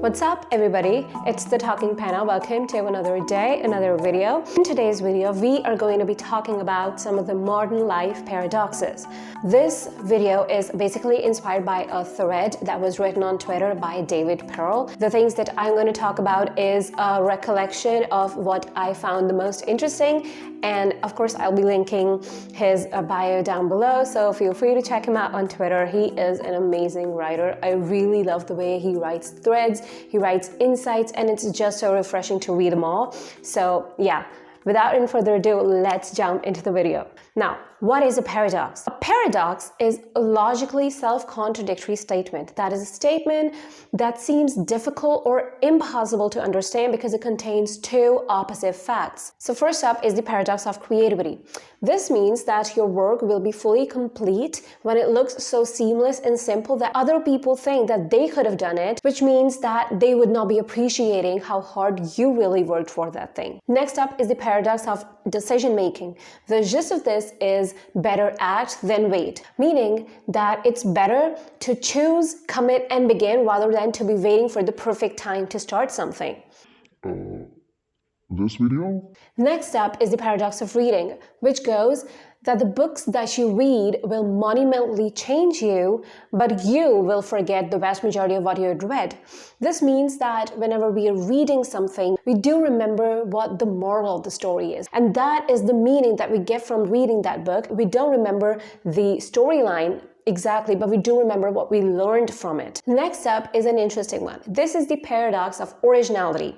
What's up, everybody? It's the Talking Panna. Welcome to another day, another video. In today's video, we are going to be talking about some of the modern life paradoxes. This video is basically inspired by a thread that was written on Twitter by David Pearl. The things that I'm going to talk about is a recollection of what I found the most interesting, and of course I'll be linking his bio down below, so feel free to check him out on Twitter. He is an amazing writer. I really love the way he writes threads, he writes insights, and it's just so refreshing to read them all. So yeah, without any further ado, let's jump into the video. Now, what is a paradox? A paradox is a logically self-contradictory statement. That is a statement that seems difficult or impossible to understand because it contains two opposite facts. So first up is the paradox of creativity. This means that your work will be fully complete when it looks so seamless and simple that other people think that they could have done it, which means that they would not be appreciating how hard you really worked for that thing. Next up is the paradox of decision making. The gist of this is better act than wait, meaning that it's better to choose, commit, and begin rather than to be waiting for the perfect time to start something. This video? Next up is the paradox of reading, which goes that the books that you read will monumentally change you, but you will forget the vast majority of what you had read. This means that whenever we are reading something, we do remember what the moral of the story is. And that is the meaning that we get from reading that book. We don't remember the storyline exactly, but we do remember what we learned from it. Next up is an interesting one. This is the paradox of originality.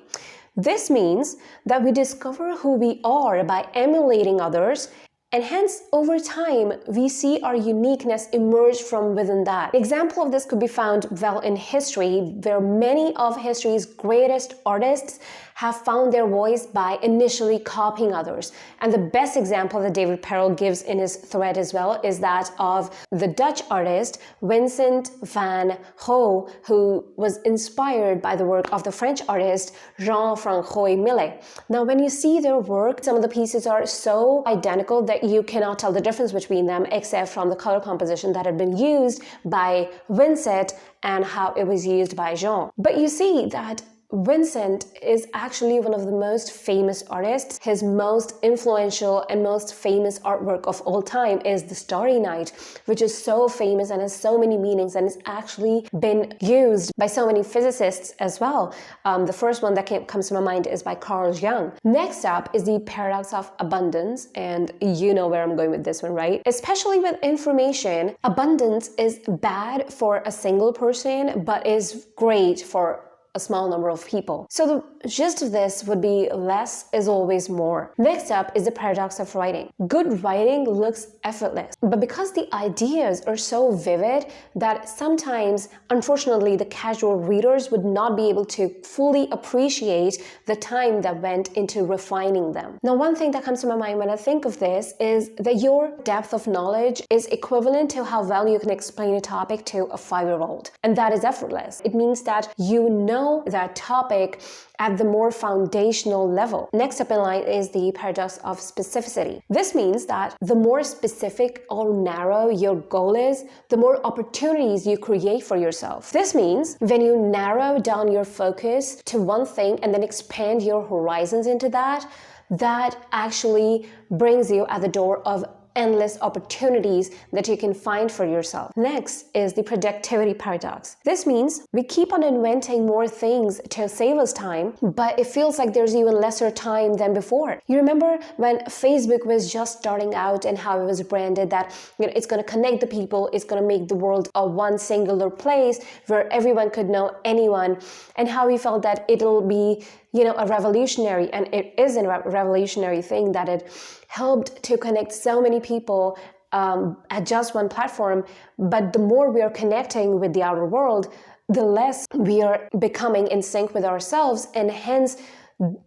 This means that we discover who we are by emulating others, and hence, over time, we see our uniqueness emerge from within that. An example of this could be found well in history, where many of history's greatest artists have found their voice by initially copying others. And the best example that David Pearl gives in his thread as well is that of the Dutch artist Vincent van Gogh, who was inspired by the work of the French artist Jean-François Millet. Now, when you see their work, some of the pieces are so identical that you cannot tell the difference between them except from the color composition that had been used by Vincent and how it was used by Jean. But you see that Vincent is actually one of the most famous artists. His most influential and most famous artwork of all time is The Starry Night, which is so famous and has so many meanings and has actually been used by so many physicists as well. The first one that comes to my mind is by Carl Jung. Next up is the paradox of abundance, and you know where I'm going with this one, right? Especially with information, abundance is bad for a single person, but is great for a small number of people. So the gist of this would be less is always more. Next up is the paradox of writing. Good writing looks effortless, but because the ideas are so vivid that sometimes, unfortunately, the casual readers would not be able to fully appreciate the time that went into refining them. Now, one thing that comes to my mind when I think of this is that your depth of knowledge is equivalent to how well you can explain a topic to a 5-year-old, and that is effortless. It means that you know that topic at the more foundational level. Next up in line is the paradox of specificity. This means that the more specific or narrow your goal is, the more opportunities you create for yourself. This means when you narrow down your focus to one thing and then expand your horizons into that, that actually brings you at the door of endless opportunities that you can find for yourself. Next is the productivity paradox. This means we keep on inventing more things to save us time, but it feels like there's even lesser time than before. You remember when Facebook was just starting out and how it was branded that it's going to connect the people, it's going to make the world a one singular place where everyone could know anyone, and how we felt that it'll be a revolutionary, and it is a revolutionary thing, that it helped to connect so many people at just one platform. But the more we are connecting with the outer world, the less we are becoming in sync with ourselves, and hence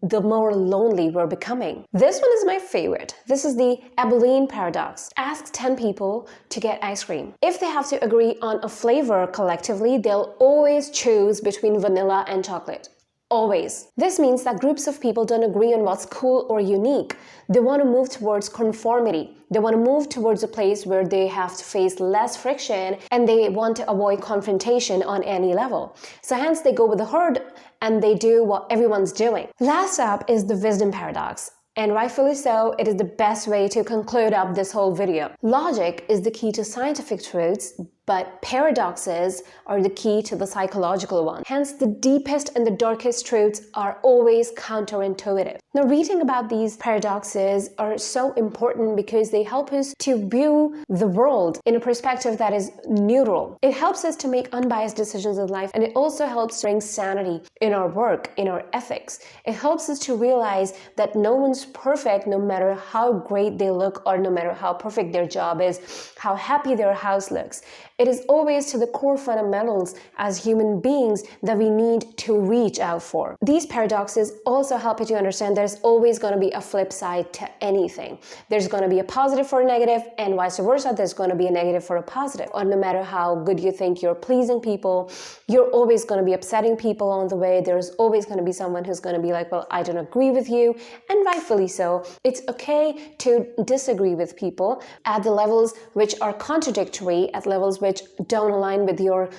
the more lonely we're becoming. This one is my favorite. This is the Abilene paradox. Ask 10 people to get ice cream. If they have to agree on a flavor collectively, they'll always choose between vanilla and chocolate. Always. This means that groups of people don't agree on what's cool or unique. They want to move towards conformity. They want to move towards a place where they have to face less friction, and they want to avoid confrontation on any level. So hence they go with the herd and they do what everyone's doing. Last up is the wisdom paradox. And rightfully so, it is the best way to conclude up this whole video. Logic is the key to scientific truths, but paradoxes are the key to the psychological one. Hence, the deepest and the darkest truths are always counterintuitive. Now, reading about these paradoxes are so important because they help us to view the world in a perspective that is neutral. It helps us to make unbiased decisions in life, and it also helps bring sanity in our work, in our ethics. It helps us to realize that no one's perfect, no matter how great they look or no matter how perfect their job is, how happy their house looks. It is always to the core fundamentals as human beings that we need to reach out for. These paradoxes also help you to understand there's always going to be a flip side to anything. There's going to be a positive for a negative, and vice versa, there's going to be a negative for a positive. Or no matter how good you think you're pleasing people, you're always going to be upsetting people on the way. There's always going to be someone who's going to be like, well, I don't agree with you, and rightfully so. It's okay to disagree with people at the levels which are contradictory, at levels which don't align with your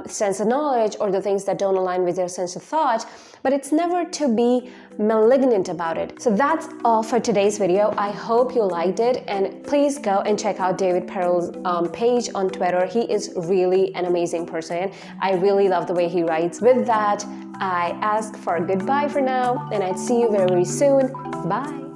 sense of knowledge, or the things that don't align with your sense of thought, but it's never to be malignant about it. So that's all for today's video. I hope you liked it, and please go and check out David Perel's page on Twitter. He is really an amazing person. I really love the way he writes. With that, I ask for a goodbye for now, and I'd see you very, very soon. Bye.